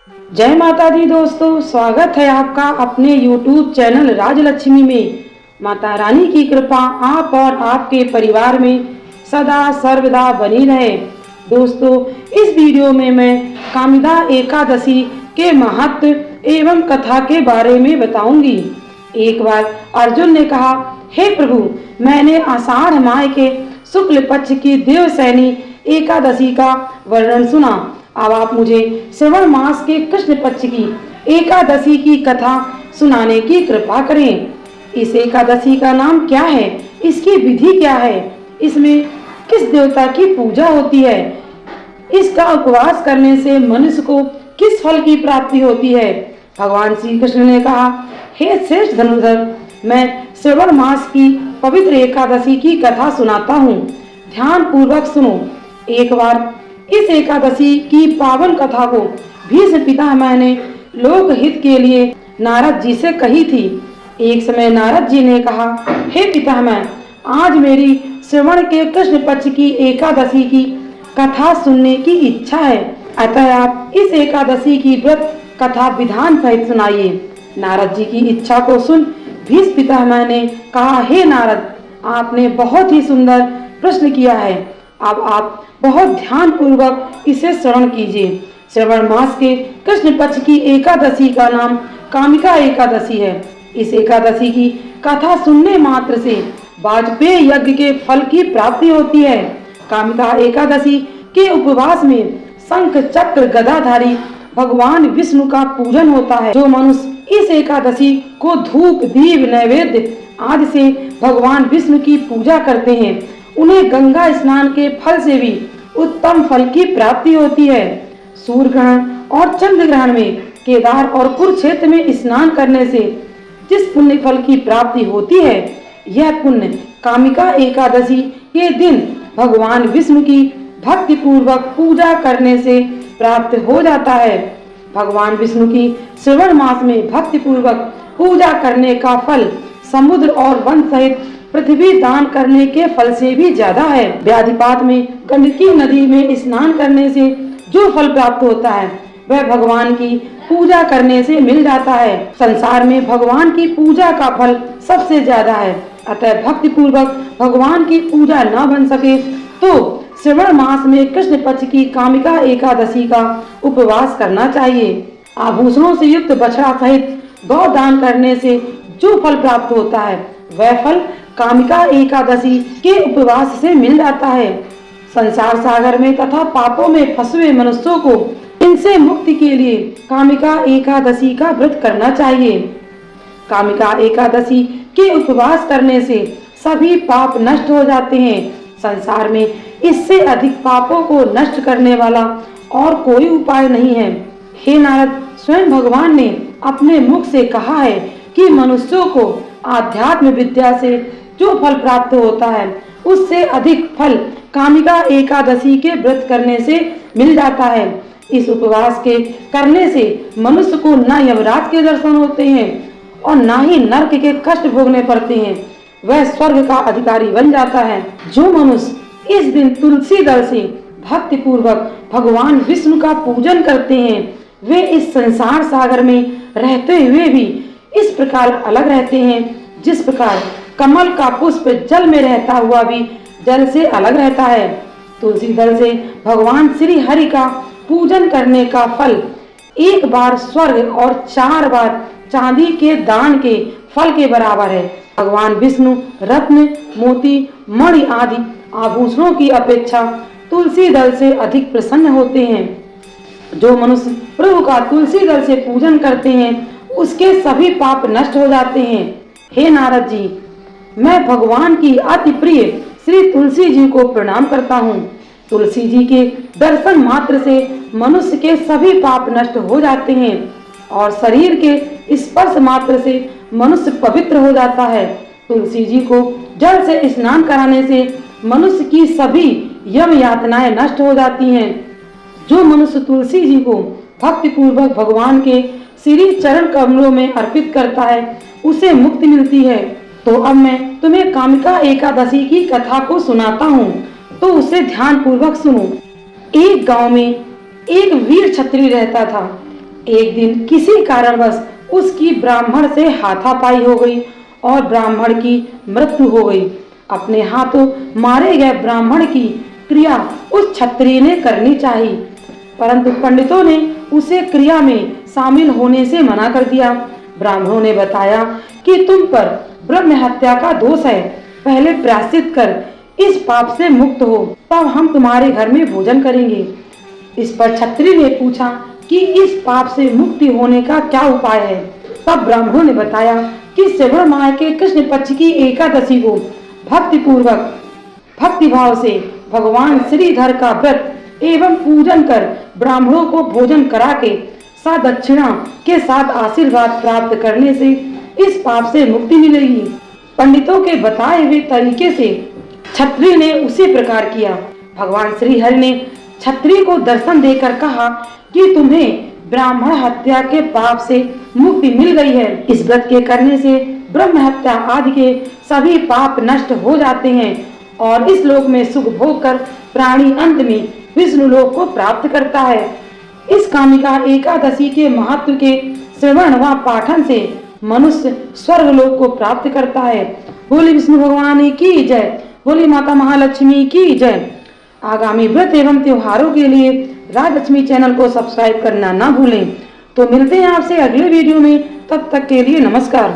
जय माता दी दोस्तों, स्वागत है आपका अपने YouTube चैनल राजलक्ष्मी में। माता रानी की कृपा आप और आपके परिवार में सदा सर्वदा बनी रहे। दोस्तों, इस वीडियो में मैं कामिका एकादशी के महत्व एवं कथा के बारे में बताऊंगी। एक बार अर्जुन ने कहा, हे प्रभु, मैंने आषाढ़ माह के शुक्ल पक्ष की देवसैनी एकादशी का वर्णन सुना। अब आप मुझे श्रवण मास के कृष्ण पक्ष की एकादशी की कथा सुनाने की कृपा करें। इस एकादशी का नाम क्या है, इसकी विधि क्या है, इसमें किस देवता की पूजा होती है, इसका उपवास करने से मनुष्य को किस फल की प्राप्ति होती है। भगवान श्री कृष्ण ने कहा, हे श्रेष्ठ धनुर्धर, मैं श्रवण मास की पवित्र एकादशी की कथा सुनाता हूँ, ध्यान पूर्वक सुनो। एक बार इस एकादशी की पावन कथा को भीष्म पितामह ने लोक हित के लिए नारद जी से कही थी। एक समय नारद जी ने कहा, हे पितामह, आज मेरी श्रवण के कृष्ण पक्ष की एकादशी की कथा सुनने की इच्छा है, अतः आप इस एकादशी की व्रत कथा विधान सहित सुनाइए। नारद जी की इच्छा को सुन भीष्म पितामह ने कहा, हे नारद, आपने बहुत ही सुंदर प्रश्न किया है। अब आप बहुत ध्यान पूर्वक इसे श्रवण कीजिए। श्रवण मास के कृष्ण पक्ष की एकादशी का नाम कामिका एकादशी है। इस एकादशी की कथा सुनने मात्र से वाजपेय यज्ञ के फल की प्राप्ति होती है। कामिका एकादशी के उपवास में शंख चक्र गदाधारी भगवान विष्णु का पूजन होता है। जो मनुष्य इस एकादशी को धूप दीप नैवेद्य आदि से भगवान विष्णु की पूजा करते हैं, उन्हें गंगा स्नान के फल से भी उत्तम फल की प्राप्ति होती है। सूर्य ग्रहण और चंद्र ग्रहण में केदार और कुरुक्षेत्र में स्नान करने से जिस पुण्य फल की प्राप्ति होती है, यह पुण्य कामिका एकादशी के दिन भगवान विष्णु की भक्ति पूर्वक पूजा करने से प्राप्त हो जाता है। भगवान विष्णु की श्रवण मास में भक्ति पूर्वक पूजा करने का फल समुद्र और वन सहित पृथ्वी दान करने के फल से भी ज्यादा है। व्याधिपात में गंडकी नदी में स्नान करने से जो फल प्राप्त होता है, वह भगवान की पूजा करने से मिल जाता है। संसार में भगवान की पूजा का फल सबसे ज्यादा है, अतः भक्ति पूर्वक भगवान की पूजा न बन सके तो श्रवण मास में कृष्ण पक्ष की कामिका एकादशी का उपवास करना चाहिए। आभूषणों से युक्त बछड़ा सहित गौ दान करने से जो फल प्राप्त होता है, वह फल कामिका एकादशी के उपवास से मिल जाता है। संसार सागर में तथा पापों में फंसे हुए मनुष्यों को इनसे मुक्ति के लिए कामिका एकादशी का व्रत करना चाहिए। कामिका एकादशी के उपवास करने से सभी पाप नष्ट हो जाते हैं। संसार में इससे अधिक पापों को नष्ट करने वाला और कोई उपाय नहीं है। हे नारद, स्वयं भगवान ने अपने मुख से कहा है कि मनुष्यों को आध्यात्म विद्या से जो फल प्राप्त होता है, उससे अधिक फल कामिका एकादशी के व्रत करने से मिल जाता है। इस उपवास के करने से मनुष्य को न यमराज के दर्शन होते हैं और न ही नरक के कष्ट भोगने पड़ते हैं, वह स्वर्ग का अधिकारी बन जाता है। जो मनुष्य इस दिन तुलसी दल से भक्ति पूर्वक भगवान विष्णु का पूजन करते हैं, वे इस संसार सागर में रहते हुए भी इस प्रकार अलग रहते हैं, जिस प्रकार कमल का पुष्प जल में रहता हुआ भी जल से अलग रहता है। तुलसी दल से भगवान श्री हरि का पूजन करने का फल एक बार स्वर्ग और 4 बार चांदी के दान के फल के बराबर है। भगवान विष्णु रत्न मोती मणि आदि आभूषणों की अपेक्षा तुलसी दल से अधिक प्रसन्न होते हैं। जो मनुष्य प्रभु का तुलसी दल से पूजन करते हैं, उसके सभी पाप नष्ट हो जाते हैं। हे नारद जी, मैं भगवान की अति प्रिय श्री तुलसी जी को प्रणाम करता हूँ। तुलसी जी के दर्शन मात्र से मनुष्य के सभी पाप नष्ट हो जाते हैं और शरीर के स्पर्श मात्र से मनुष्य पवित्र हो जाता है। तुलसी जी को जल से स्नान कराने से मनुष्य की सभी यम यातनाएं नष्ट हो जाती हैं। जो मनुष्य तुलसी जी को भक्ति पूर्वक भगवान के श्री चरण कमलों में अर्पित करता है, उसे मुक्ति मिलती है। तो अब मैं तुम्हें कामिका एकादशी की कथा को सुनाता हूँ, तो उसे ध्यान पूर्वक सुनो। एक गांव में एक वीर क्षत्रिय रहता था। एक दिन किसी कारणवश उसकी ब्राह्मण से हाथापाई हो गई और ब्राह्मण की मृत्यु हो गई। अपने हाथों मारे गए ब्राह्मण की क्रिया उस क्षत्रिय ने करनी चाहिए, परंतु पंडितों ने उसे क्रिया में शामिल होने से मना कर दिया। ब्राह्मणों ने बताया कि तुम पर ब्रह्म हत्या का दोष है, पहले प्रायश्चित कर इस पाप से मुक्त हो, तब हम तुम्हारे घर में भोजन करेंगे। इस पर क्षत्रिय ने पूछा कि इस पाप से मुक्ति होने का क्या उपाय है। तब ब्राह्मणों ने बताया कि श्रवण माह के कृष्ण पक्ष की एकादशी को भक्ति भाव से भगवान श्रीधर का व्रत एवं पूजन कर ब्राह्मणों को भोजन करा के दक्षिणा के साथ आशीर्वाद प्राप्त करने से इस पाप से मुक्ति मिलेगी। पंडितों के बताए हुए तरीके से क्षत्रिय ने उसी प्रकार किया। भगवान श्री हरि ने क्षत्रिय को दर्शन देकर कहा कि तुम्हें ब्राह्मण हत्या के पाप से मुक्ति मिल गई है। इस व्रत के करने से ब्रह्म हत्या आदि के सभी पाप नष्ट हो जाते हैं और इस लोक में सुख भोग कर प्राणी अंत में विष्णु लोक को प्राप्त करता है। इस कामिका एकादशी के महत्व के श्रवण व पाठन से मनुष्य स्वर्ग लोक को प्राप्त करता है। बोली विष्णु भगवान की जय, बोली माता महालक्ष्मी की जय। आगामी व्रत एवं त्योहारों के लिए राजलक्ष्मी चैनल को सब्सक्राइब करना ना भूलें। तो मिलते हैं आपसे अगले वीडियो में, तब तक के लिए नमस्कार।